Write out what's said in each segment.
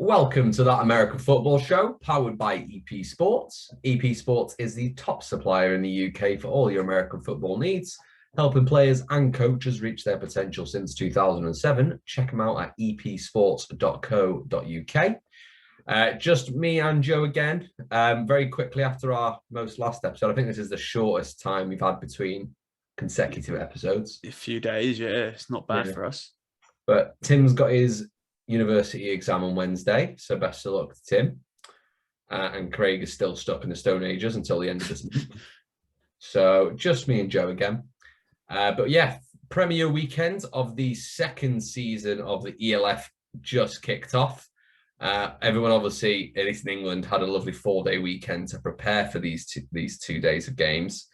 Welcome to That American Football Show, powered by EP Sports. EP Sports is the top supplier in the UK for all your American football needs, helping players and coaches reach their potential since 2007. Check them out at epsports.co.uk. Just me and Joe again. Very quickly after our last episode, I think this is the shortest time we've had between consecutive episodes. A few days, yeah. It's not bad for us. But Tim's got his university exam on Wednesday, so best of luck to Tim. And Craig is still stuck in the Stone Ages until the end of this month. So just me and Joe again. But yeah, Premier weekend of the second season of the ELF just kicked off. Everyone, obviously, at least in England, had a lovely 4-day weekend to prepare for these 2 days of games.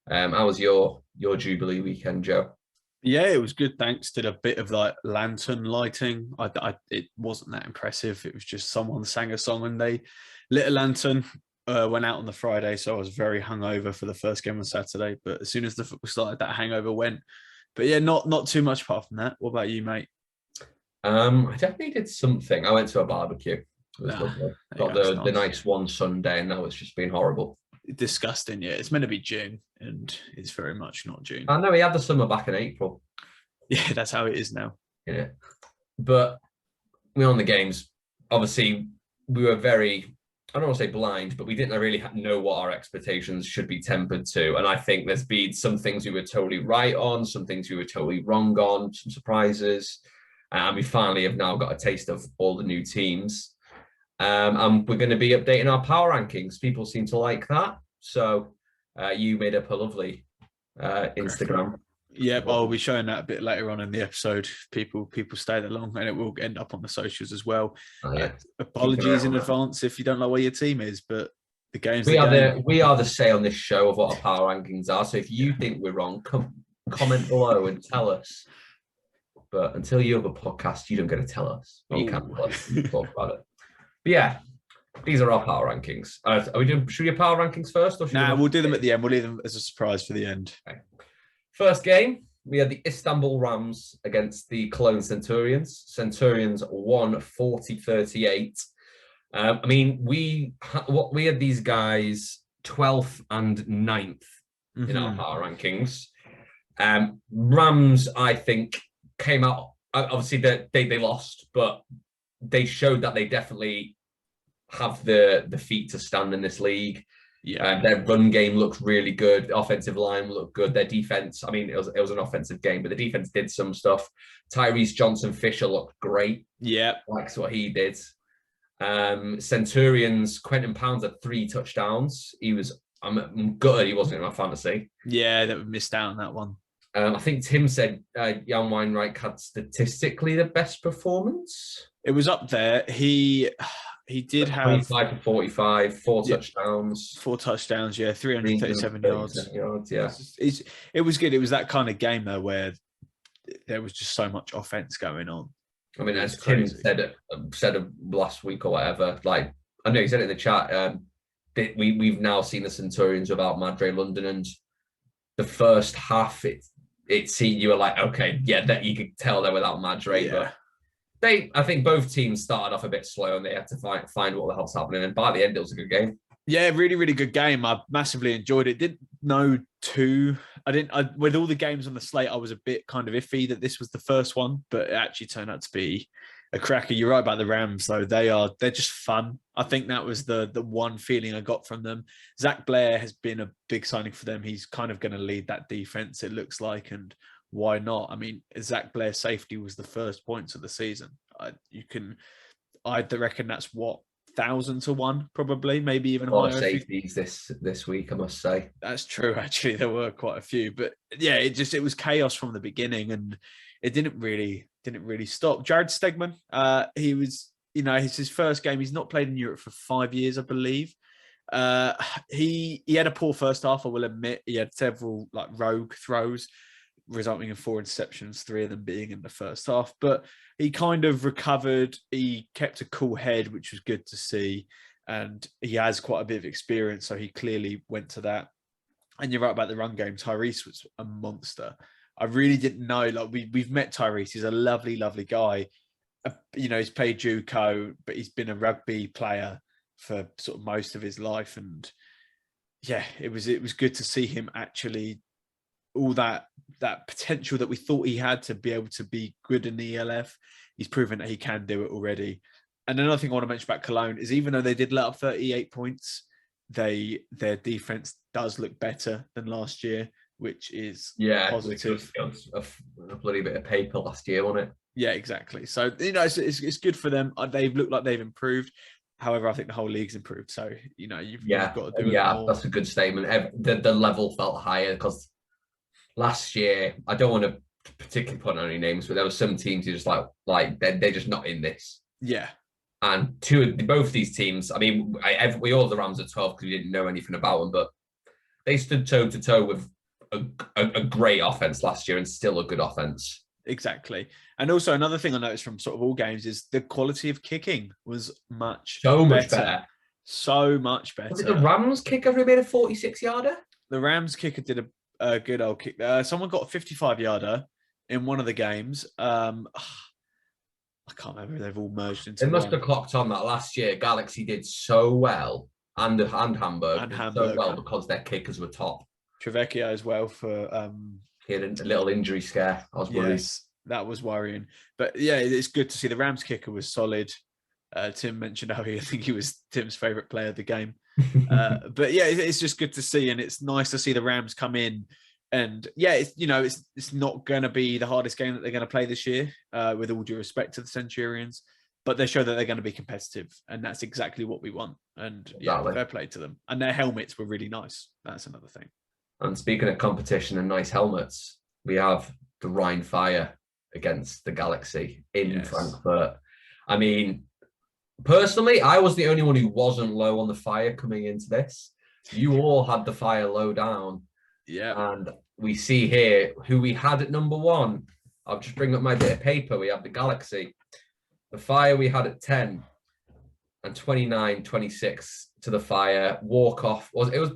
How was your Jubilee weekend, Joe? Yeah, it was good. Thanks. Did a bit of like lantern lighting. It wasn't that impressive. It was just someone sang a song and they lit a lantern. Went out on the Friday, so I was very hungover for the first game on Saturday. But as soon as the football started, that hangover went. But yeah, not too much apart from that. What about you, mate? I definitely did something. I went to a barbecue. It was lovely. Got the nice one Sunday, and now it's just been horrible. Disgusting, yeah. It's meant to be June, and it's very much not June. I know we had the summer back in April. Yeah, that's how it is now. Yeah, but we're on the games. Obviously, we were very, I don't want to say blind, but we didn't really know what our expectations should be tempered to. And I think there's been some things we were totally right on, some things we were totally wrong on, some surprises. And we finally have now got a taste of all the new teams. And we're going to be updating our power rankings. People seem to like that. So you made up a lovely Instagram. Yeah, I'll be showing that a bit later on in the episode. People stay that long, and it will end up on the socials as well. Oh, yeah. Apologies in advance if you don't know where your team is, but the game's we are the say on this show of what our power rankings are. So if you think we're wrong, comment below and tell us. But until you have a podcast, you don't get to tell us. You can't talk about it. But yeah, these are our power rankings. Should we do power rankings first? Or we'll do them at the end. We'll leave them as a surprise for the end. Okay. First game, we had the Istanbul Rams against the Cologne Centurions. Centurions won 40-38. I mean, we had these guys 12th and 9th in our power rankings. Rams, I think, came out, obviously they lost, but they showed that they definitely have the feet to stand in this league. Yeah, their run game looks really good. The offensive line looked good. Their defense, I mean, it was an offensive game, but the defense did some stuff. Tyrese Johnson-Fisher looked great. Yeah, likes what he did. Centurions, Quentin Pounds had 3 touchdowns. I'm gutted he wasn't in my fantasy. Yeah, that we missed out on that one. I think Tim said Jan Weinreich had statistically the best performance. It was up there. He did have 25-45, 4 touchdowns. 4 touchdowns, yeah, 337 yards. Yeah, it was good. It was that kind of game though where there was just so much offense going on. I mean, as Tim said last week or whatever, like I know he said it in the chat. We've now seen the Centurions without Madre London, and the first half, it seemed you were like, okay, yeah, that you could tell they're without Madre, but I think both teams started off a bit slow and they had to find what the hell's happening. And by the end, it was a good game. Yeah, really, really good game. I massively enjoyed it. Didn't know with all the games on the slate, I was a bit kind of iffy that this was the first one, but it actually turned out to be a cracker. You're right about the Rams, though. They're just fun. I think that was the one feeling I got from them. Zach Blair has been a big signing for them. He's kind of going to lead that defense, it looks like, and why not? I mean, Zach Blair's safety was the first points of the season. I reckon that's 1,000 to 1, probably, maybe even higher. Safeties this week, I must say. That's true. Actually, there were quite a few, but yeah, it was chaos from the beginning, and it didn't really stop. Jared Stegman, he was, it's his first game. He's not played in Europe for 5 years, I believe. He had a poor first half, I will admit. He had several like rogue throws, resulting in 4 interceptions, 3 of them being in the first half. But he kind of recovered. He kept a cool head, which was good to see. And he has quite a bit of experience, so he clearly went to that. And you're right about the run game. Tyrese was a monster. I really didn't know. Like we've met Tyrese. He's a lovely, lovely guy. he's played JUCO, but he's been a rugby player for sort of most of his life. And yeah, it was good to see him actually all that potential that we thought he had to be able to be good in the ELF. He's proven that he can do it already. And another thing I want to mention about Cologne is even though they did let up 38 points, their defense does look better than last year, which is positive. A bloody bit of paper last year, wasn't it? Yeah, exactly. So, it's good for them. They've looked like they've improved. However, I think the whole league's improved. So, you've got to do it more. That's a good statement. The level felt higher because last year, I don't want to particularly put on any names, but there were some teams who just like they're just not in this. Yeah. And both these teams, I mean, we all had the Rams at 12 because we didn't know anything about them, but they stood toe to toe with a great offense last year and still a good offense. Exactly. And also another thing I noticed from sort of all games is the quality of kicking was much better. So much better. Was it the Rams kicker who made a 46-yarder? The Rams kicker did a good old kick. Someone got a 55-yarder in one of the games. I can't remember. They've all merged into. They must have clocked on that last year. Galaxy did so well, and Hamburg did so well because their kickers were top. Trevecchio as well for. He had a little injury scare. I was worried. Yes, that was worrying. But yeah, it's good to see the Rams kicker was solid. Tim mentioned how I think he was Tim's favourite player of the game. But yeah, it's just good to see, and it's nice to see the Rams come in. And yeah, it's not going to be the hardest game that they're going to play this year, with all due respect to the Centurions. But they show that they're going to be competitive, and that's exactly what we want. And yeah, fair play to them. And their helmets were really nice. That's another thing. And speaking of competition and nice helmets, we have the Rhine Fire against the Galaxy in Frankfurt. I mean, personally, I was the only one who wasn't low on the Fire coming into this. You all had the Fire low down. Yeah. And we see here who we had at number 1. I'll just bring up my bit of paper. We have the Galaxy. The Fire we had at 10 and 29-26 to the Fire. Walk-off. It was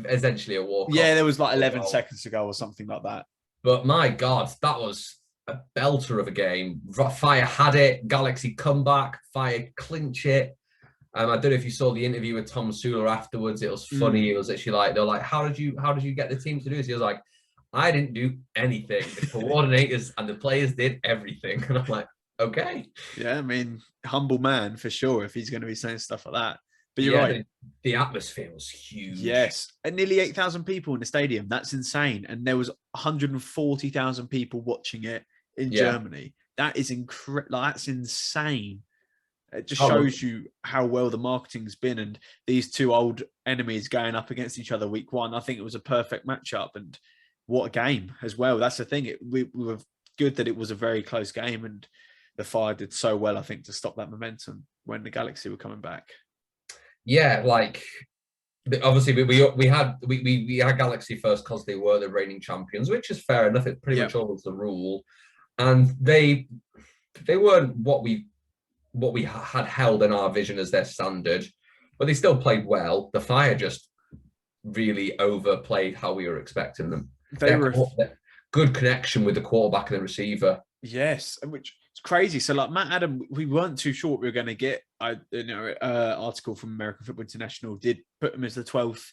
essentially a walk-off. Yeah, there was like 11 seconds to go or something like that. But my God, that was a belter of a game. Fire had it. Galaxy come back. Fire clinch it. I don't know if you saw the interview with Tom Sula afterwards. It was funny. It was actually they're like, how did you get the team to do this? He was like, I didn't do anything. The coordinators and the players did everything. And I'm like, okay. Yeah, I mean, humble man for sure if he's going to be saying stuff like that. But you're right. The atmosphere was huge. Yes. And nearly 8,000 people in the stadium. That's insane. And there was 140,000 people watching it in Germany. That is incredible. That's insane. It just shows you how well the marketing's been, and these two old enemies going up against each other week 1. I think it was a perfect matchup, and what a game as well. That's the thing. We were good that it was a very close game, and the Fire did so well, I think, to stop that momentum when the Galaxy were coming back. Yeah, like obviously we had Galaxy first because they were the reigning champions, which is fair enough. It's pretty much always the rule, and they weren't what we had held in our vision as their standard, but they still played well. The Fire just really overplayed how we were expecting them. They were good connection with the quarterback and the receiver. Yes, which is crazy. So like Matt Adam, we weren't too sure what we were going to get. Article from American Football International did put him as the 12th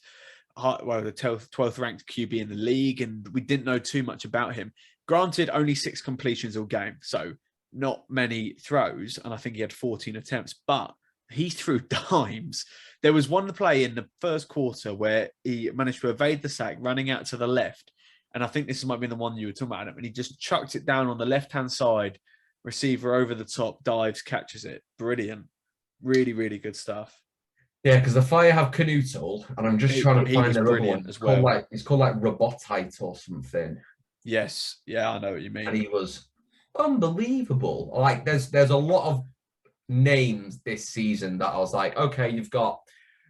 ranked QB in the league, and we didn't know too much about him. Granted, only 6 completions all game, so not many throws, and I think he had 14 attempts, but he threw dimes. There was one play in the first quarter where he managed to evade the sack, running out to the left, and I think this might be the one you were talking about, and he just chucked it down on the left-hand side, receiver over the top, dives, catches it. Brilliant. Really, really good stuff. Yeah, because the Fire have Canutal, and I'm just trying to find their other one. As well. It's called like Robotite or something. Yes. Yeah, I know what you mean. And he was unbelievable. Like there's a lot of names this season that I was like, okay, you've got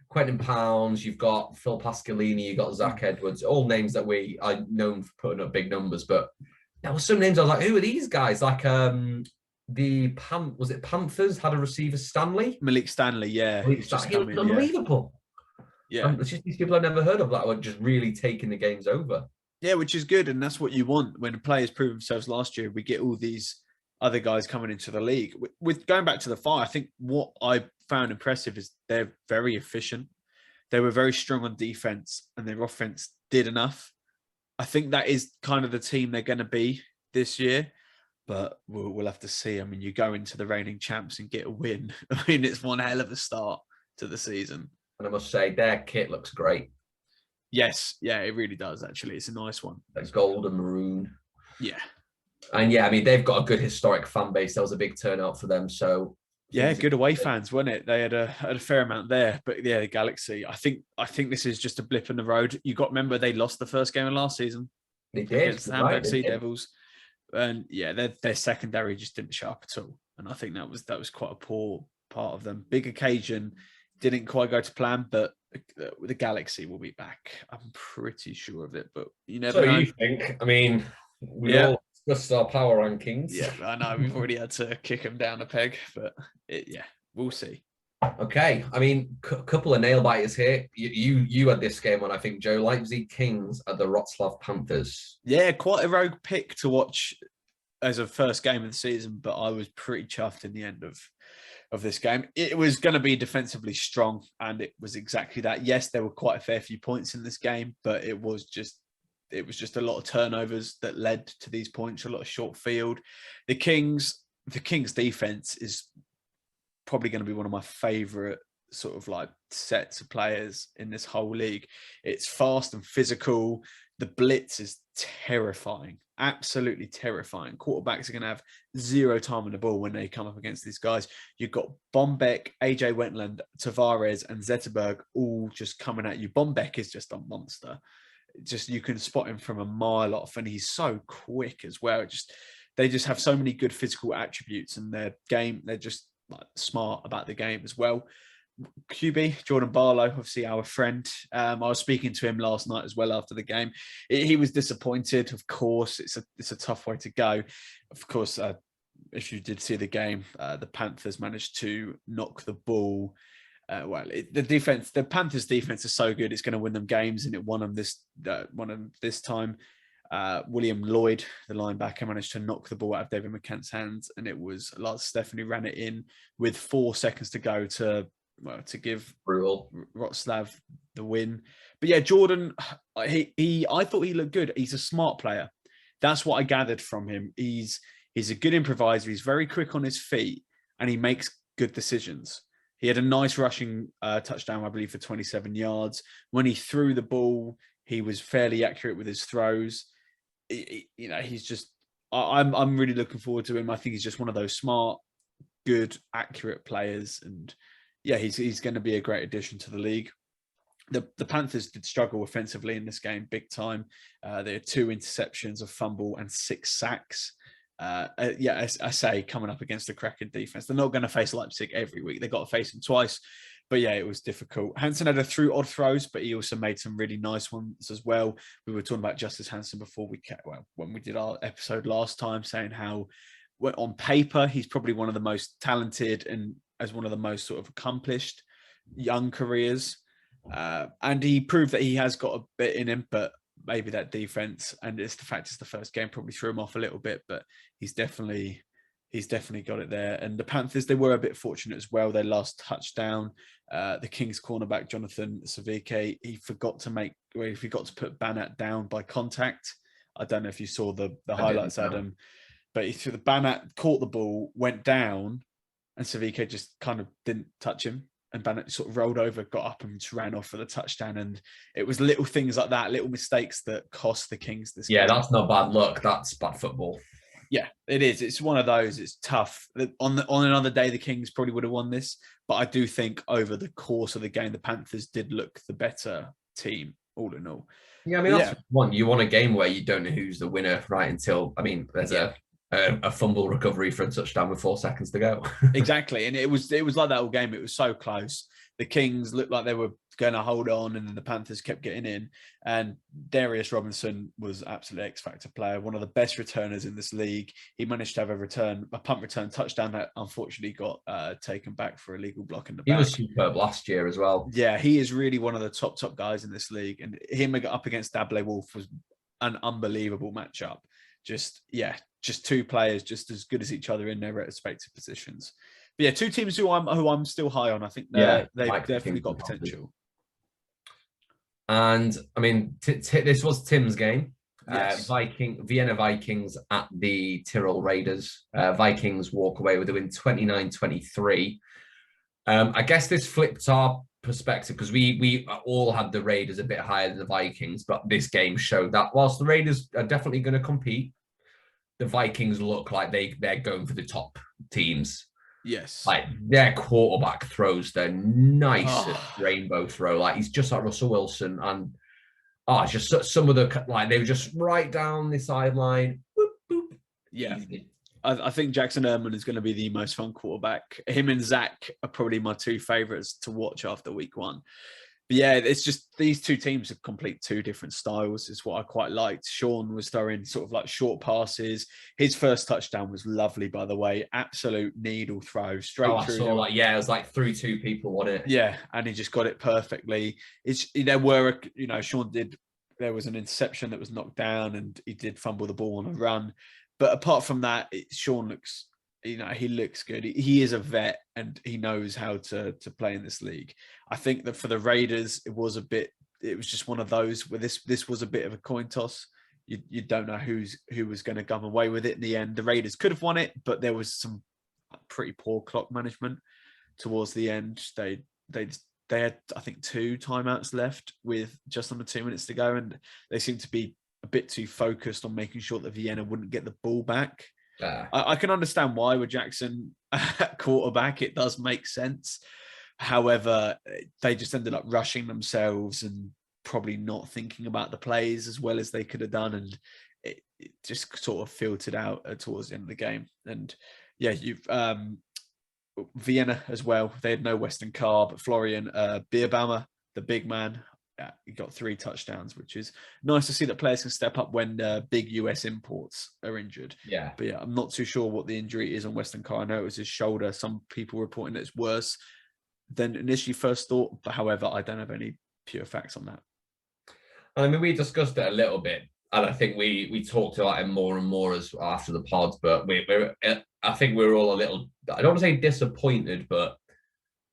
Quentin Pounds, you've got Phil Pascalini, you've got Zach Edwards, all names that we are known for putting up big numbers, but there were some names I was like, who are these guys? Like was it Panthers had a receiver, Stanley? Malik Stanley, yeah. He was unbelievable. Yeah. It's just these people I've never heard of that were just really taking the games over. Yeah, which is good, and that's what you want when players prove themselves last year. We get all these other guys coming into the league. With going back to the Fire, I think what I found impressive is they're very efficient. They were very strong on defense, and their offense did enough. I think that is kind of the team they're going to be this year, but we'll have to see. I mean, you go into the reigning champs and get a win. I mean, it's one hell of a start to the season. And I must say, their kit looks great. Yes, yeah, it really does. Actually, it's a nice one. Like gold and maroon. Yeah, and yeah, I mean they've got a good historic fan base. There was a big turnout for them, so yeah, good away fans, wasn't it? They had a fair amount there, but yeah, the Galaxy. I think this is just a blip in the road. You got to remember they lost the first game of last season. They did against the Hamburg Sea Devils, and yeah, their secondary just didn't show up at all. And I think that was quite a poor part of them. Big occasion, didn't quite go to plan, but the Galaxy will be back. I'm pretty sure of it, but you never know. You think? I mean, we all discussed our power rankings. Yeah, I know we've already had to kick them down a peg, but we'll see. Okay, I mean, couple of nail biters here. You had this game on, I think, Joe. Leipzig Kings at the Wroclaw Panthers. Yeah, quite a rogue pick to watch as a first game of the season, but I was pretty chuffed in the end of this game. It was going to be defensively strong, and it was exactly that. Yes, there were quite a fair few points in this game, but it was just a lot of turnovers that led to these points, a lot of short field. The Kings defense is probably going to be one of my favorite sort of like sets of players in this whole league. It's fast and physical. The blitz is terrifying, absolutely terrifying. Quarterbacks are going to have zero time on the ball when they come up against these guys. You've got Bombeck, AJ Wentland, Tavares, and Zetterberg all just coming at you. Bombeck is just a monster. Just you can spot him from a mile off, and he's so quick as well. They just have so many good physical attributes, and their game, they're just like smart about the game as well. QB Jordan Barlow, obviously our friend. I was speaking to him last night as well after the game. He was disappointed. Of course, it's a tough way to go. Of course, if you did see the game, the Panthers managed to knock the ball. The Panthers' defense is so good; it's going to win them games, and it won them this time. William Lloyd, the linebacker, managed to knock the ball out of David McCann's hands, and it was Lars Stephanie ran it in with 4 seconds to go to give Wroclaw the win. But yeah, Jordan, I thought he looked good. He's a smart player. That's what I gathered from him. He's a good improviser. He's very quick on his feet, and he makes good decisions. He had a nice rushing touchdown, I believe, for 27 yards. When he threw the ball, he was fairly accurate with his throws. He's just. I'm really looking forward to him. I think he's just one of those smart, good, accurate players, and yeah, he's going to be a great addition to the league. The Panthers did struggle offensively in this game, big time. They had 2 interceptions, a fumble, and 6 sacks. As I say, coming up against the Kraken defense, they're not going to face Leipzig every week. They got to face them twice. But yeah, it was difficult. Hansen had a few odd throws, but he also made some really nice ones as well. We were talking about Justice Hansen before when we did our episode last time, saying how on paper he's probably one of the most talented and as one of the most sort of accomplished young careers. And he proved that he has got a bit in him, but maybe that defense and it's the fact it's the first game probably threw him off a little bit, but he's definitely got it there. And the Panthers, they were a bit fortunate as well. Their last touchdown, the Kings cornerback, Jonathan Savike, he forgot to put Banat down by contact. I don't know if you saw the highlights, Adam, but he threw the Banat, caught the ball, went down, and Savike just kind of didn't touch him. And Banat sort of rolled over, got up and just ran off for the touchdown. And it was little things like that, little mistakes that cost the Kings this game. Yeah, that's not bad luck. That's bad football. Yeah, it is. It's one of those. It's tough. On another day, the Kings probably would have won this. But I do think over the course of the game, the Panthers did look the better team, all in all. Yeah, I mean, that's one. You want a game where you don't know who's the winner right until, there's a fumble recovery for a touchdown with 4 seconds to go. Exactly. And it was like that all game. It was so close. The Kings looked like they were going to hold on, and then the Panthers kept getting in. And Darius Robinson was absolute X-factor player, one of the best returners in this league. He managed to have a punt return touchdown that unfortunately got taken back for a legal block in the back. He was superb last year as well. Yeah, he is really one of the top guys in this league. And him up against Dable Wolf was an unbelievable matchup. just two players just as good as each other in their respective positions. But yeah, two teams who I'm still high on. I think they've definitely got potential. And I mean, this was Tim's game. Yes. Vienna Vikings at the Tyrol Raiders. Vikings walk away with a win 29-23. I guess this flipped our perspective because we all had the Raiders a bit higher than the Vikings, but this game showed that whilst the Raiders are definitely going to compete, the Vikings look like they're going for the top teams. Yes. Like their quarterback throws the nicest rainbow throw. Like he's just like Russell Wilson. And it's just some of the, like they were just right down the sideline. Boop, boop. Yeah. I think Jackson Ehrman is going to be the most fun quarterback. Him and Zach are probably my two favorites to watch after week one. But yeah, it's just these two teams have complete two different styles is what I quite liked. Sean was throwing sort of like short passes. His first touchdown was lovely, by the way. Absolute needle throw straight through. I saw it was like through two people, wasn't it? Yeah, and he just got it perfectly. Sean there was an interception that was knocked down and he did fumble the ball on a run. But apart from that, Sean looks, he looks good. He is a vet and he knows how to play in this league. I think that for the Raiders, it was just one of those where this was a bit of a coin toss. You don't know who was going to come away with it in the end. The Raiders could have won it, but there was some pretty poor clock management towards the end. They had, I think, 2 timeouts left with just under 2 minutes to go, and they seemed to be a bit too focused on making sure that Vienna wouldn't get the ball back. I can understand why with Jackson at quarterback, it does make sense. However, they just ended up rushing themselves and probably not thinking about the plays as well as they could have done. And it just sort of filtered out towards the end of the game. And yeah, you've Vienna as well. They had no Western Car, but Florian Bierbaumer, the big man, he got 3 touchdowns, which is nice to see that players can step up when big US imports are injured. Yeah. But yeah, I'm not too sure what the injury is on Western Car. I know it was his shoulder. Some people reporting that it's worse than initially first thought. But however, I don't have any pure facts on that. I mean, we discussed it a little bit, and I think we talked about it more and more as after the pod. But I think we're all a little, I don't want to say disappointed, but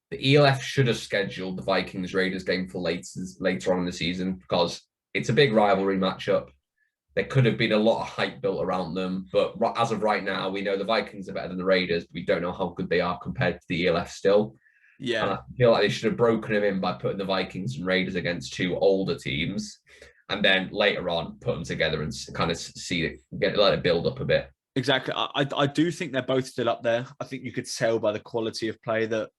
the ELF should have scheduled the Vikings Raiders game for later on in the season because it's a big rivalry matchup. There could have been a lot of hype built around them, but as of right now, we know the Vikings are better than the Raiders. But we don't know how good they are compared to the ELF still. Yeah, and I feel like they should have broken them in by putting the Vikings and Raiders against 2 older teams, and then later on put them together and kind of let it build up a bit. Exactly. I do think they're both still up there. I think you could tell by the quality of play that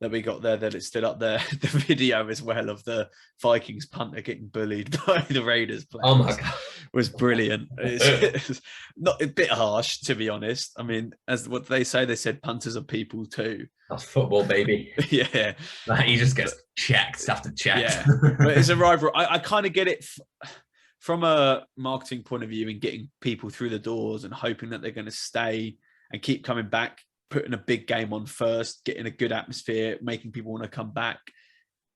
we got there that it's still up there. The video as well of the Vikings punter getting bullied by the Raiders players. Oh my God. Was brilliant. It's not a bit harsh, to be honest. I mean, as what they say, they said punters are people too. That's football, baby. Yeah. He just gets checked after checked. Yeah. But it's a rivalry. I kind of get it from a marketing point of view and getting people through the doors and hoping that they're going to stay and keep coming back. Putting a big game on first, getting a good atmosphere, making people want to come back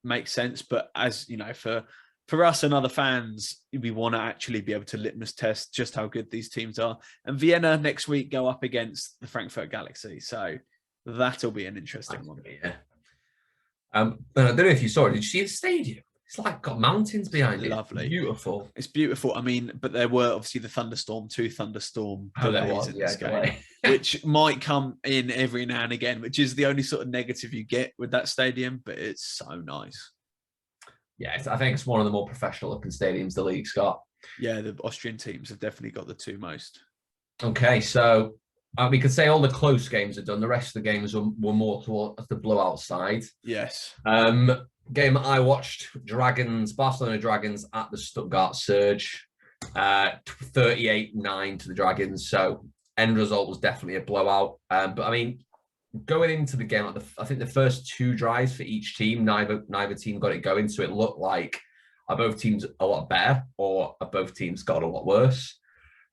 makes sense. But as you know, for us and other fans, we want to actually be able to litmus test just how good these teams are. And Vienna next week go up against the Frankfurt Galaxy. So that'll be an interesting one. Yeah. I don't know if you saw it. Did you see the stadium? It's like got mountains behind it. Lovely. Beautiful. It's beautiful. I mean, but there were obviously the two thunderstorm delays in this game, which might come in every now and again, which is the only sort of negative you get with that stadium, but it's so nice. Yeah, I think it's one of the more professional looking stadiums the league's got. Yeah, the Austrian teams have definitely got the 2 most. Okay, so we could say all the close games are done. The rest of the games were more towards the blowout side. Yes. Game that I watched, Barcelona Dragons at the Stuttgart Surge, 38-9 to the Dragons. So end result was definitely a blowout. But I mean, going into the game, I think the first 2 drives for each team, neither team got it going. So it looked like are both teams a lot better or are both teams got a lot worse.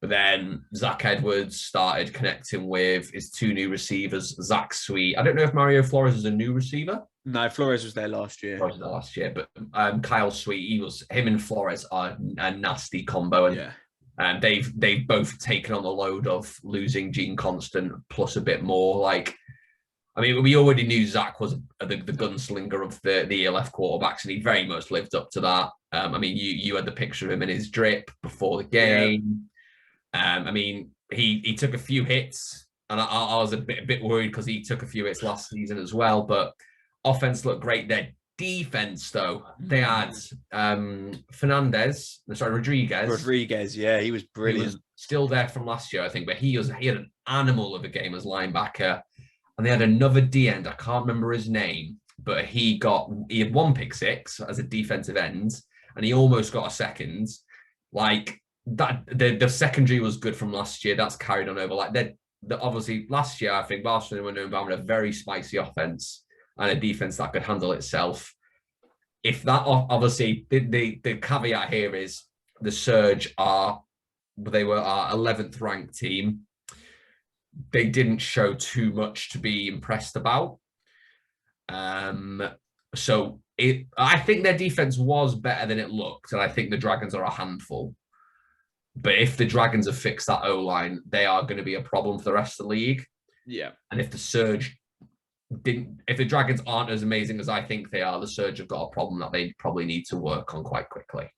But then Zach Edwards started connecting with his 2 new receivers, Zach Sweet. I don't know if Mario Flores is a new receiver. No, Flores was there last year. But Kyle Sweet, him and Flores are a nasty combo. And And they've both taken on the load of losing Gene Constant plus a bit more. Like, I mean, we already knew Zach was the gunslinger of the ELF quarterbacks, and he very much lived up to that. I mean, you had the picture of him in his drip before the game. I mean, he took a few hits, and I was a bit worried because he took a few hits last season as well. But offense looked great. Their defense, though, they had Rodriguez. Rodriguez, yeah, he was brilliant. He was still there from last year, I think, but he had an animal of a game as linebacker. And they had another D end. I can't remember his name, but he had one pick six as a defensive end, and he almost got a second. Like that, the secondary was good from last year. That's carried on over. Like obviously last year, I think Barcelona were known by having a very spicy offense and a defense that could handle itself. If that, obviously, the caveat here is the Surge they were our 11th ranked team. They didn't show too much to be impressed about. So I think their defense was better than it looked, and I think the Dragons are a handful. But if the Dragons have fixed that O-line, they are going to be a problem for the rest of the league. Yeah. And if the Surge if the Dragons aren't as amazing as I think they are, the Surge have got a problem that they probably need to work on quite quickly.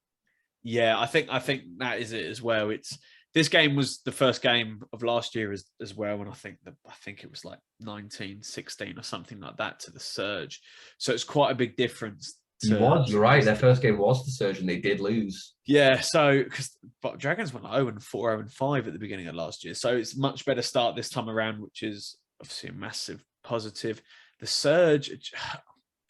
Yeah, I think that is it as well. This game was the first game of last year as well, and I think it was like 19-16 or something like that to the Surge. So it's quite a big difference. You're right. Their first game was the Surge, and they did lose. Yeah, so but Dragons went 0-4, 0-5 at the beginning of last year, so it's much better start this time around, which is obviously a massive positive. The Surge,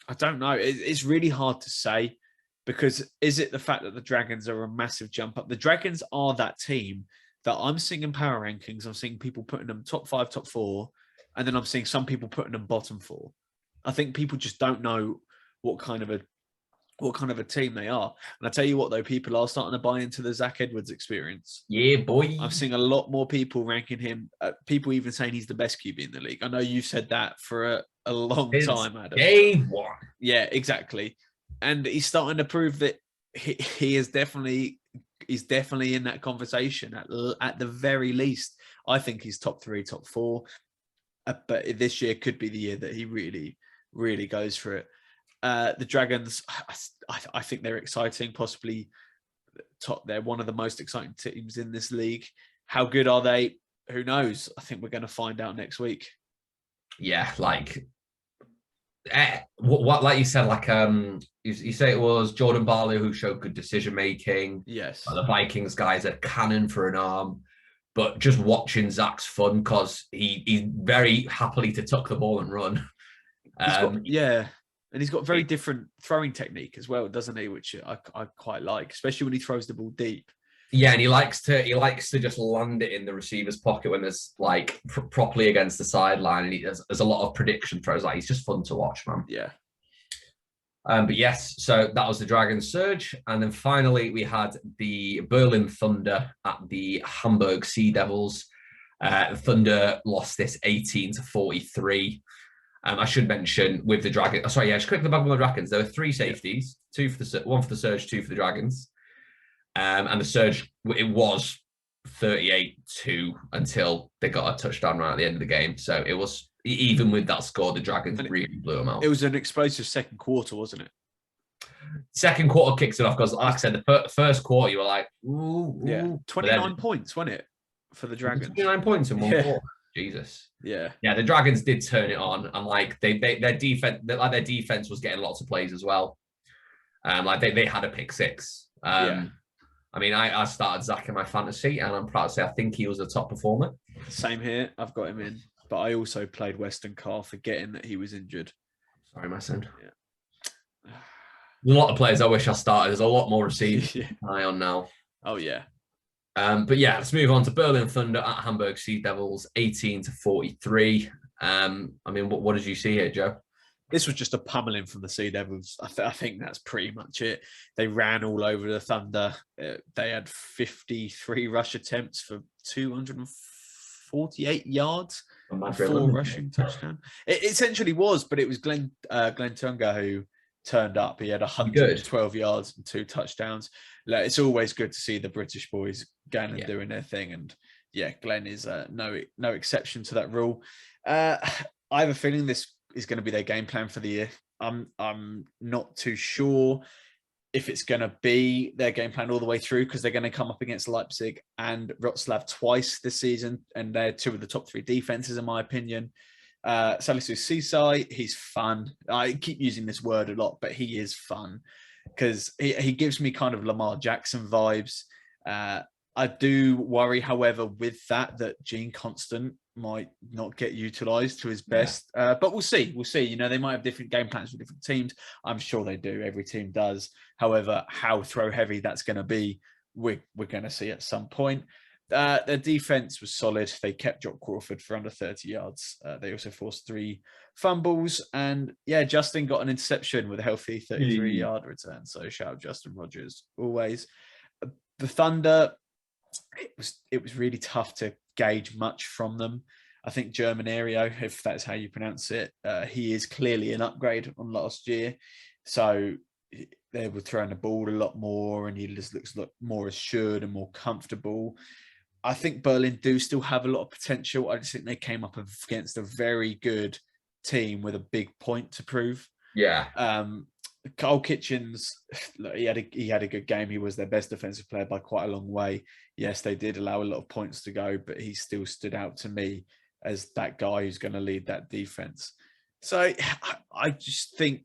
I don't know. It's really hard to say. Because is it the fact that the Dragons are a massive jump up? The Dragons are that team that I'm seeing in power rankings. I'm seeing people putting them top 5, top 4, and then I'm seeing some people putting them bottom 4. I think people just don't know what kind of a team they are. And I tell you what, though, people are starting to buy into the Zach Edwards experience. Yeah, boy. I'm seeing a lot more people ranking him. People even saying he's the best QB in the league. I know you've said that for a long time, Adam. Day one. Yeah, exactly. And he's starting to prove that he's definitely in that conversation. At the very least, I think he's top 3, top 4. But this year could be the year that he really, really goes for it. The Dragons, I think they're exciting. Possibly top. They're one of the most exciting teams in this league. How good are they? Who knows? I think we're going to find out next week. Yeah, like. What like you said, like you say it was Jordan Barlow who showed good decision making. Yes, the Vikings guys are cannon for an arm, but just watching Zach's fun because he's very happily to tuck the ball and run. And he's got very different throwing technique as well, doesn't he? Which I quite like, especially when he throws the ball deep. Yeah, and he likes to just land it in the receiver's pocket when there's like properly against the sideline, and there's a lot of prediction throws. Like he's just fun to watch, man. Yeah. But yes, so that was the Dragons Surge, and then finally we had the Berlin Thunder at the Hamburg Sea Devils. Thunder lost this 18-43. I should mention with the Dragons. Sorry, just quickly back on the Dragons. There were 3 safeties, one for the Surge, 2 for the Dragons. And the Surge, it was 38-2 until they got a touchdown right at the end of the game. So it was, even with that score, the Dragons really blew them out. It was an explosive second quarter, wasn't it? Second quarter kicks it off because, like I said, the first quarter, you were like, ooh. Yeah, 29 points, wasn't it, for the Dragons? 29 points in one quarter. Jesus. Yeah. Yeah, the Dragons did turn it on, and like their defense was getting lots of plays as well. Like they had a pick 6. I mean, I started Zach in my fantasy, and I'm proud to say I think he was a top performer. Same here. I've got him in, but I also played Weston Carr, forgetting that he was injured. Sorry, my son. Yeah. There's a lot of players I wish I started. There's a lot more received eye on now. Oh yeah. But yeah, let's move on to Berlin Thunder at Hamburg Sea Devils, 18-43. I mean, what did you see here, Joe? This was just a pummeling from the Sea Devils. I think that's pretty much it. They ran all over the Thunder. They had 53 rush attempts for 248 yards, 4 rushing touchdowns. It essentially was, but it was Glenn Tunga who turned up. He had Good. 112 yards and 2 touchdowns. Like, it's always good to see the British boys going and doing their thing. And yeah, Glenn is no exception to that rule. I have a feeling this is going to be their game plan for the year. I'm not too sure if it's going to be their game plan all the way through, because they're going to come up against Leipzig and Wroclaw twice this season, and they're 2 of the top 3 defenses, in my opinion. Salisu Ceesay, he's fun. I keep using this word a lot, but he is fun because he gives me kind of Lamar Jackson vibes. I do worry, however, with that Gene Constant might not get utilised to his best. But we'll see. We'll see. You know, they might have different game plans for different teams. I'm sure they do. Every team does. However, how throw heavy that's going to be, we're going to see at some point. Their defense was solid. They kept Jock Crawford for under 30 yards. They also forced 3 fumbles. And yeah, Justin got an interception with a healthy 33-yard return. So shout out Justin Rogers always. The Thunder, it was really tough to gauge much from them. I think Germanario, if that's how you pronounce it, he is clearly an upgrade on last year. So they were throwing the ball a lot more, and he just looks more assured and more comfortable. I think Berlin do still have a lot of potential. I just think they came up against a very good team with a big point to prove. Yeah. Carl Kitchens, he had a good game. He was their best defensive player by quite a long way. Yes, they did allow a lot of points to go, but he still stood out to me as that guy who's going to lead that defense. So I just think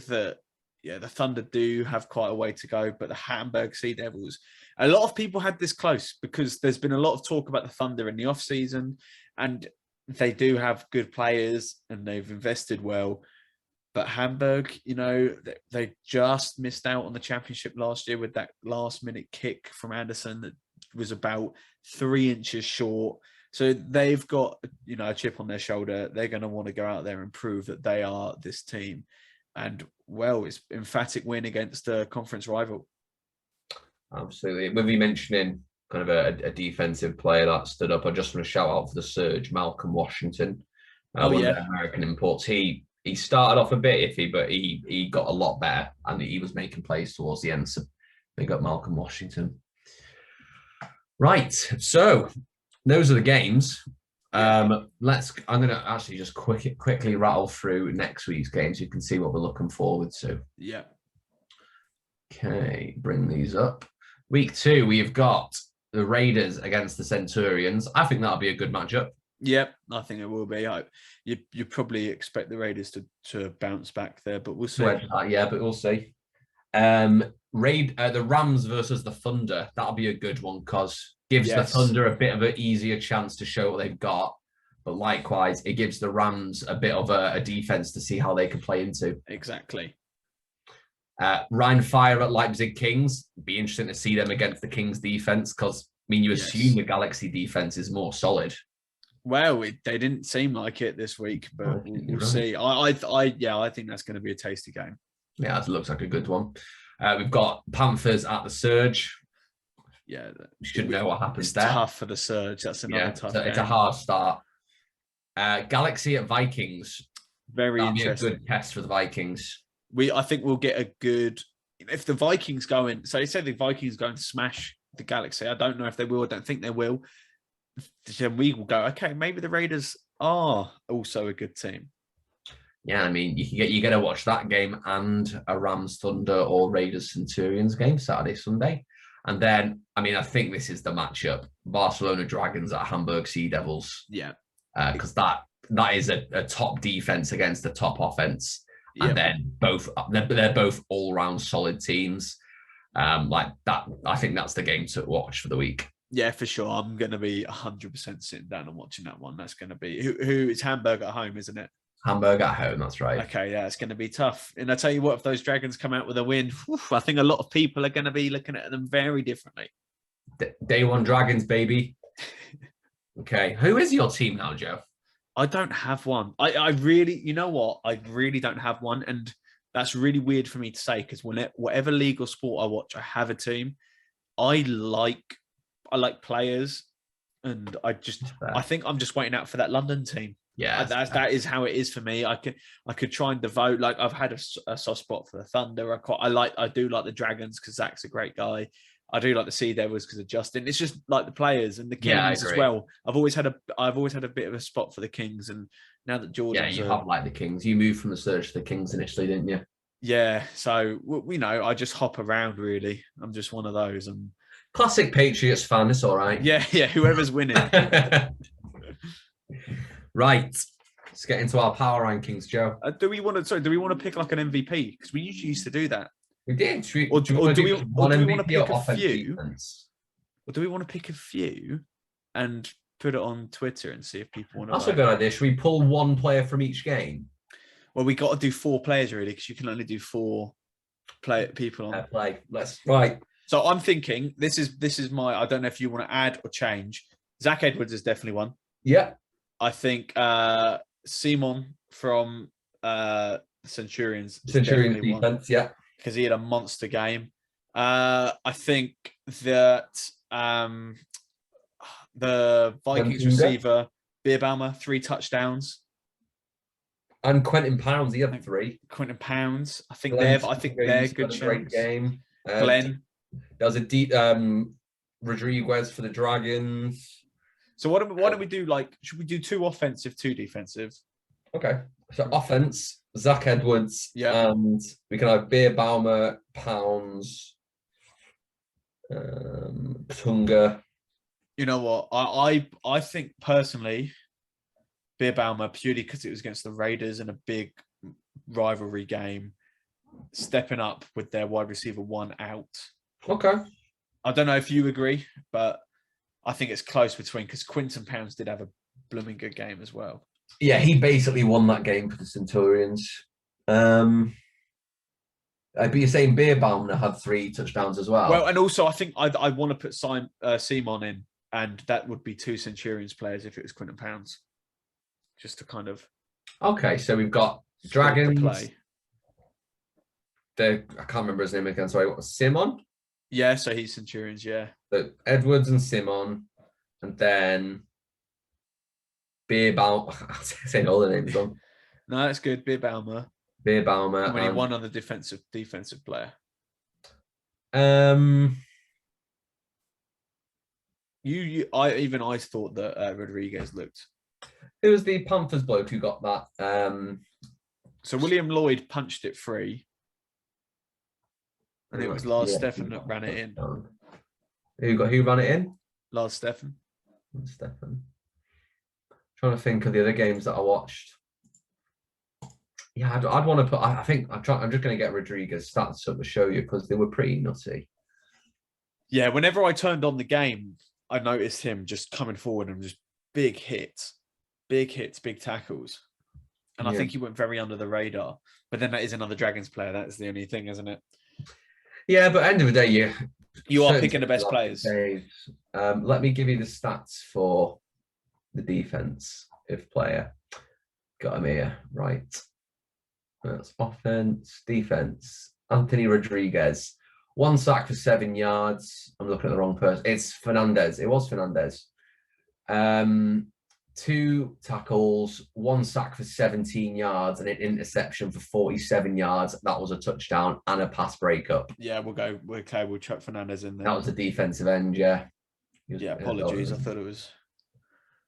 that, the Thunder do have quite a way to go, but the Hamburg Sea Devils, a lot of people had this close because there's been a lot of talk about the Thunder in the offseason, and they do have good players and they've invested well. But Hamburg, they just missed out on the championship last year with that last-minute kick from Anderson that was about 3 inches short. So they've got, a chip on their shoulder. They're going to want to go out there and prove that they are this team. And, well, it's emphatic win against a conference rival. Absolutely. With you mentioning kind of a defensive player that stood up, I just want to shout out for the surge, Malcolm Washington, one of the American imports. He started off a bit iffy, but he got a lot better, and he was making plays towards the end. So they got Malcolm Washington. Right. So those are the games. I'm going to actually just quickly rattle through next week's games. So you can see what we're looking forward to. Yeah. Okay, bring these up. Week 2, we've got the Raiders against the Centurions. I think that'll be a good matchup. Yep, I think it will be. You probably expect the Raiders to bounce back there, but we'll see. Yeah, but we'll see. The Rams versus the Thunder. That'll be a good one because gives the Thunder a bit of an easier chance to show what they've got. But likewise, it gives the Rams a bit of a defense to see how they can play into. Exactly. Rhein Fire at Leipzig Kings. Be interesting to see them against the Kings defense because, you assume the Galaxy defense is more solid. Well, they didn't seem like it this week, but we'll see. I think that's going to be a tasty game. Yeah, it looks like a good one. We've got Panthers at the Surge. Yeah, we should know what happens there. Tough for the Surge. That's another tough game. It's a hard start. Galaxy at Vikings. Very interesting. Be a good test for the Vikings. I think we'll get a good. If the Vikings go in, so they say the Vikings going to smash the Galaxy. I don't know if they will. I don't think they will. Then we will go, okay, maybe the Raiders are also a good team. Yeah, you get to watch that game and a Rams Thunder or Raiders Centurions game Saturday, Sunday. And then, I think this is the matchup. Barcelona Dragons at Hamburg Sea Devils. Yeah. Because that is a top defense against a top offense. And then they're both all-round solid teams. Like that, I think that's the game to watch for the week. Yeah, for sure. I'm going to be 100% sitting down and watching that one. That's going to be who is Hamburg at home, isn't it? Hamburg at home, that's right. Okay, yeah, it's going to be tough. And I tell you what, if those Dragons come out with a win, I think a lot of people are going to be looking at them very differently. Day one Dragons, baby. Okay, who is your team now, Joe? I don't have one. I really, you know what? I really don't have one. And that's really weird for me to say because whatever league or sport I watch, I have a team. I like players, and I think I'm just waiting out for that London team. Yeah, that is how it is for me. I could try and devote, like I've had a soft spot for the Thunder. I do like the Dragons because Zach's a great guy. I do like the Sea Devils because of Justin. It's just like the players and the Kings as well. I've always had a bit of a spot for the Kings, and now that Jordan's have like the Kings. You moved from the Surge to the Kings initially, didn't you? Yeah, so I just hop around really. I'm just one of those. And classic Patriots fan. It's all right. Yeah. Whoever's winning. Right. Let's get into our power rankings, Joe. Do we want to pick like an MVP? Because we usually used to do that. We did. Do we want to pick a few? Or do we want to pick a few and put it on Twitter and see if people want to? That's a good idea. Should we pull one player from each game? Well, we got to do 4 players really, because you can only do 4 people on. Right. So I'm thinking this is my. I don't know if you want to add or change. Zach Edwards is definitely one. Yeah. I think Simon from Centurions defense, yeah, because he had a monster game. I think that the Vikings receiver Beerbalmer 3 touchdowns, and Quentin Pounds he had 3. Quentin Pounds, I think they're good. Great game. Glenn, there was a deep Rodriguez for the Dragons. So why don't we do should we do 2 offensive, 2 defensive? Okay. So offense, Zach Edwards, and we can have Beerbalmer, Pounds, Tunga. You know what? I think personally, Beerbalmer, purely because it was against the Raiders in a big rivalry game, stepping up with their wide receiver 1 out. Okay. I don't know if you agree, but I think it's close between, because Quinton Pounds did have a blooming good game as well. Yeah, he basically won that game for the Centurions. But you're saying Beerbaum had 3 touchdowns as well. Well, and also I think I want to put Simon in, and that would be 2 Centurions players if it was Quinton Pounds, just to kind of. Okay, so we've got Dragons. I can't remember his name again. Sorry, what was Simon? Yeah, so he's Centurions, yeah. So Edwards and Simon, and then Beerbaum. I'm saying all the names wrong. No, that's good. Beerbalmer. And when he won on the defensive player. I thought that Rodriguez looked. It was the Panthers bloke who got that. So William Lloyd punched it free. And it was Lars Steffen that ran it in. Who ran it in? Lars Steffen. Trying to think of the other games that I watched. Yeah, I'd want to put. I think I'm just going to get Rodriguez stats up to show you, because they were pretty nutty. Yeah, whenever I turned on the game, I noticed him just coming forward and just big hits, big tackles. And I think he went very under the radar. But then that is another Dragons player. That's the only thing, isn't it? Yeah, but at the end of the day, you are picking the best players. Let me give you the stats for the defense. If player got him here, right? That's offense, defense. Anthony Rodriguez, 1 sack for 7 yards. I'm looking at the wrong person. It's Fernandez. It was Fernandez. 2 tackles, 1 sack for 17 yards, and an interception for 47 yards. That was a touchdown and a pass breakup. Yeah, we'll chuck Fernandez in there. That was a defensive end, yeah. Apologies. I thought it was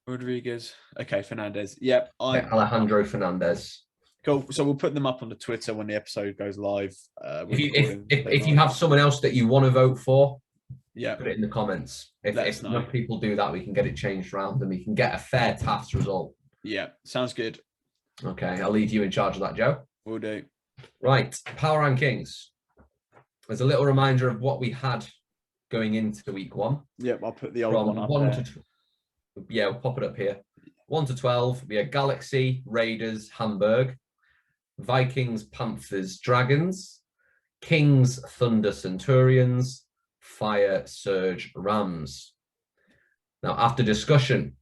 Rodriguez. Okay, Fernandez. Yep. Alejandro Fernandez. Cool. So we'll put them up on the Twitter when the episode goes live. If you have someone else that you want to vote for, put it in the comments. If enough people do that, we can get it changed around and we can get a fair TAFS result. Yeah, sounds good. Okay, I'll leave you in charge of that, Joe. Will do. Right, power rankings. There's a little reminder of what we had going into week 1. Yep, I'll put the old one up there. We'll pop it up here. 1 to 12, we had Galaxy, Raiders, Hamburg, Vikings, Panthers, Dragons, Kings, Thunder, Centurions, Fire, Surge, Rams. Now, after discussion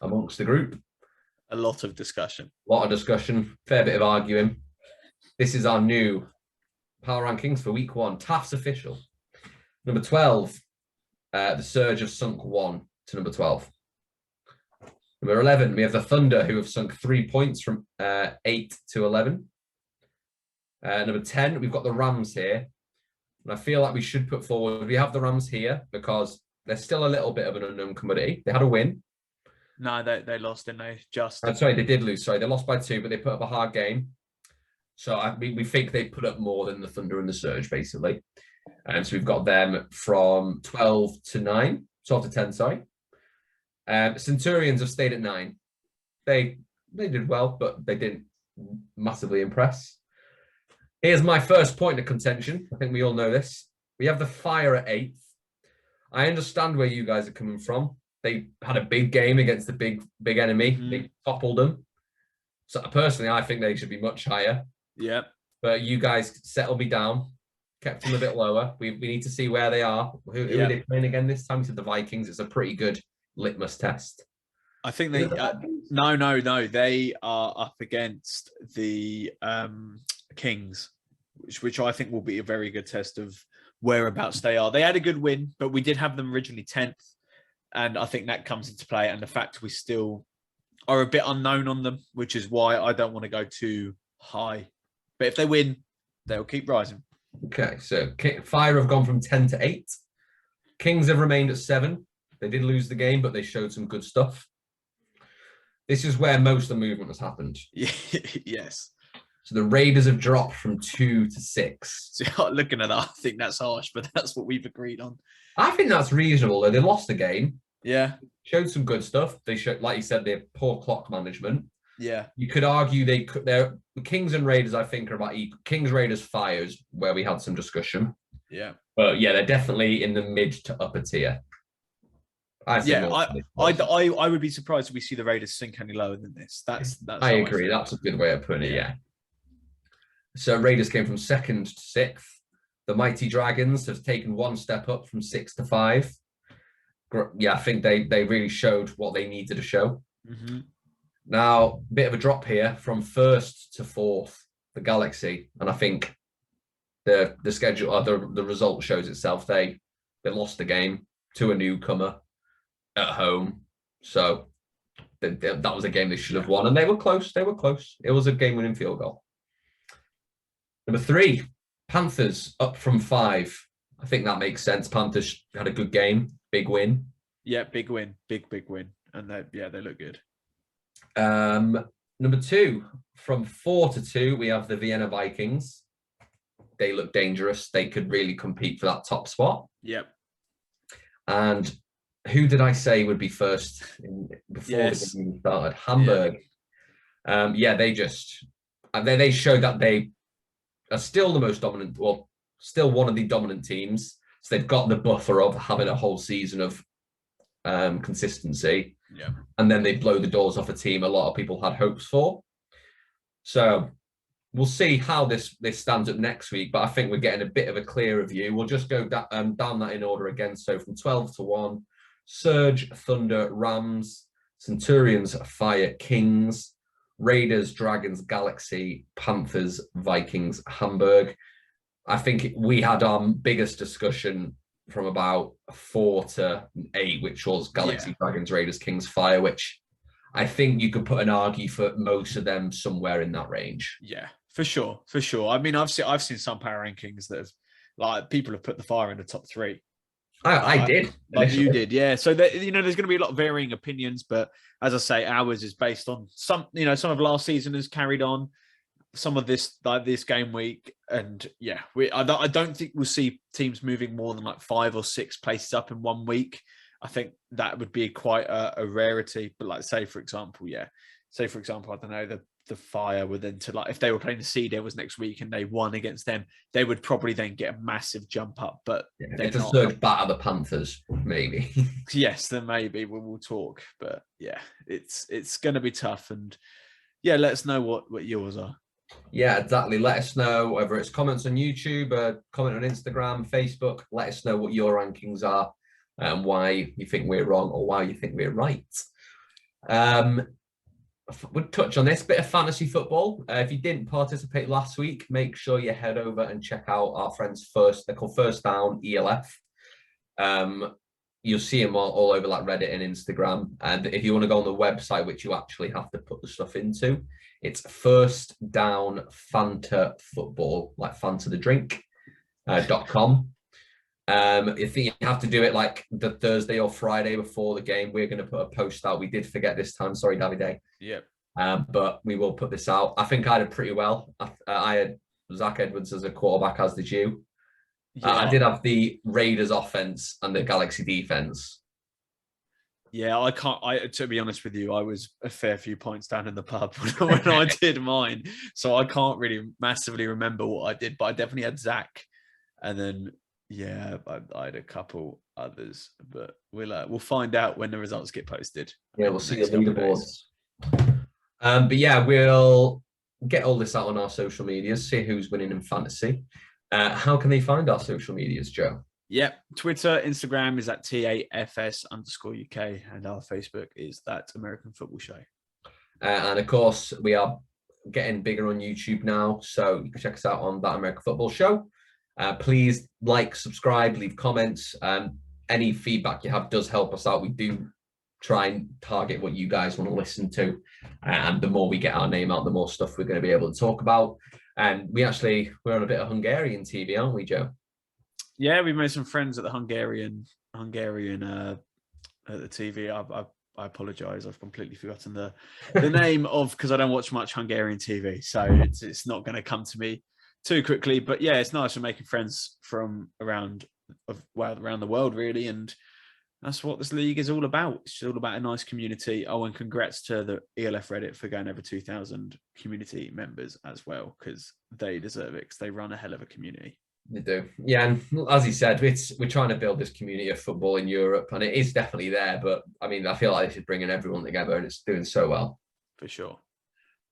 amongst the group, a lot of discussion, fair bit of arguing. This is our new power rankings for week 1. TAF's official. Number 12, the Surge have sunk 1 to number 12. Number 11, we have the Thunder, who have sunk 3 points from 8 to 11. Number 10, we've got the Rams here. And I feel like we should put forward, we have the Rams here because they're still a little bit of an unknown commodity. They had a win. No, they lost, didn't they? Just. I'm sorry, they did lose. Sorry, they lost by 2, but they put up a hard game. So we think they put up more than the Thunder and the Surge, basically. And so we've got them from 12 to 9, 12 to 10, sorry. Centurions have stayed at 9. They did well, but they didn't massively impress. Here's my first point of contention. I think we all know this. We have the Fire at 8th. I understand where you guys are coming from. They had a big game against the big enemy. Mm-hmm. They toppled them. So personally, I think they should be much higher. Yeah. But you guys settled me down, kept them a bit lower. We need to see where they are. Who are they playing again this time? To the Vikings. It's a pretty good litmus test. I think they no. They are up against the Kings, which I think will be a very good test of whereabouts they are. They had a good win, but we did have them originally 10th. And I think that comes into play. And the fact we still are a bit unknown on them, which is why I don't want to go too high. But if they win, they'll keep rising. Okay, so Fire have gone from 10 to 8. Kings have remained at 7. They did lose the game, but they showed some good stuff. This is where most of the movement has happened. Yes. So the Raiders have dropped from 2 to 6. So looking at that, I think that's harsh, but that's what we've agreed on. I think that's reasonable. They lost the game. Yeah. Showed some good stuff. They showed, like you said, they have poor clock management. Yeah. You could argue the Kings and Raiders, I think, are about equal. Kings, Raiders, Fires, where we had some discussion. Yeah. But yeah, they're definitely in the mid to upper tier. I would be surprised if we see the Raiders sink any lower than this. That's I agree. That's a good way of putting it, yeah. So Raiders came from 2nd to 6th. The Mighty Dragons have taken 1 step up from 6 to 5. Yeah, I think they really showed what they needed to show. Mm-hmm. Now, bit of a drop here from 1st to 4th, the Galaxy. And I think the schedule, or the result shows itself. They lost the game to a newcomer at home. So that was a game they should have won. And they were close. It was a game-winning field goal. Number 3, Panthers up from 5. I think that makes sense. Panthers had a good game. Big win. Yeah, big win. Big win. And they look good. Number 2, from 4 to 2, we have the Vienna Vikings. They look dangerous. They could really compete for that top spot. Yep. And who did I say would be first before the game started? Hamburg. Yeah. They showed that they are still the most dominant, well, still one of the dominant teams. So they've got the buffer of having a whole season of consistency. Yeah. And then they blow the doors off a team a lot of people had hopes for. So we'll see how this stands up next week, but I think we're getting a bit of a clearer view. We'll just go down that in order again. So from 12 to 1, Surge, Thunder, Rams, Centurions, Fire, Kings, Raiders, Dragons, Galaxy, Panthers, Vikings, Hamburg. I think we had our biggest discussion from about 4 to 8, which was Galaxy, Dragons, Raiders, Kings, Fire, which I think you could put an argue for most of them somewhere in that range. Yeah, for sure. I mean, I've seen some power rankings that have, like, people have put the Fire in the top 3. I did. Like you did, yeah. So there's going to be a lot of varying opinions, but as I say, ours is based on some of last season has carried on, some of this game week, and I don't think we'll see teams moving more than like 5 or 6 places up in 1 week. I think that would be quite a rarity. But like, say for example, I don't know, the Fire would then to, like, if they were playing the Sea Devils next week and they won against them, they would probably then get a massive jump up. But if the Surge batter the Panthers, maybe. Yes, then maybe we'll talk. But yeah, it's going to be tough. And yeah, let us know what yours are. Yeah, exactly. Let us know whether it's comments on YouTube, comment on Instagram, Facebook. Let us know what your rankings are and why you think we're wrong or why you think we're right. We'll touch on this bit of fantasy football. If you didn't participate last week, make sure you head over and check out our friends They're called First Down ELF. you'll see them all over like Reddit and Instagram. And if you want to go on the website, which you actually have to put the stuff into, it's First Down Fanta Football, like Fanta the drink, .com. I think you have to do it like the Thursday or Friday before the game. We're going to put a post out. We did forget this time. Sorry, Davide. Yep. But we will put this out. I think I did pretty well. I had Zach Edwards as a quarterback, as did you. Yeah. I did have the Raiders offense and the Galaxy defense. Yeah, I can't. To be honest with you, I was a fair few points down in the pub when I did mine, so I can't really massively remember what I did. But I definitely had Zach, and then yeah, I had a couple others. But we'll find out when the results get posted. Yeah, we'll see the leaderboards. But yeah, we'll get all this out on our social medias. See who's winning in fantasy. How can they find our social medias, Joe? Yep. Twitter, Instagram is at TAFS_UK, and our Facebook is That American Football Show. And of course, we are getting bigger on YouTube now, so you can check us out on That American Football Show. Please like, subscribe, leave comments. Any feedback you have does help us out. We do try and target what you guys want to listen to. And the more we get our name out, the more stuff we're going to be able to talk about. And we're on a bit of Hungarian TV, aren't we, Joe? Yeah, we made some friends at the Hungarian at the TV. I apologise. I've completely forgotten the name of, because I don't watch much Hungarian TV, so it's not going to come to me too quickly. But yeah, it's nice for making friends from around the world, really, and that's what this league is all about. It's all about a nice community. Oh, and congrats to the ELF Reddit for going over 2,000 community members as well, because they deserve it, because they run a hell of a community. They do. Yeah, and as he said, we're trying to build this community of football in Europe, and it is definitely there. But I mean, I feel like this is bringing everyone together, and it's doing so well. For sure.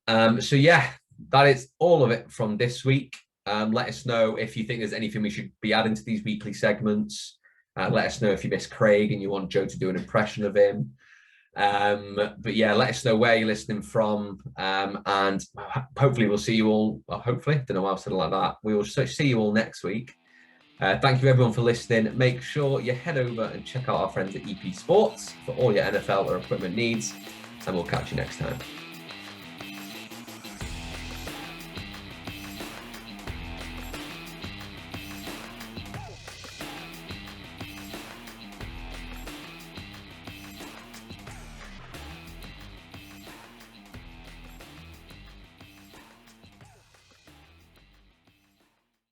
So yeah, that is all of it from this week. Let us know if you think there's anything we should be adding to these weekly segments. Let us know if you miss Craig and you want Joe to do an impression of him. But yeah, let us know where you're listening from, and hopefully we'll see you all. Well, hopefully, don't know why I said it like that. We will see you all next week. Thank you everyone for listening. Make sure you head over and check out our friends at EP Sports for all your NFL or equipment needs, and we'll catch you next time.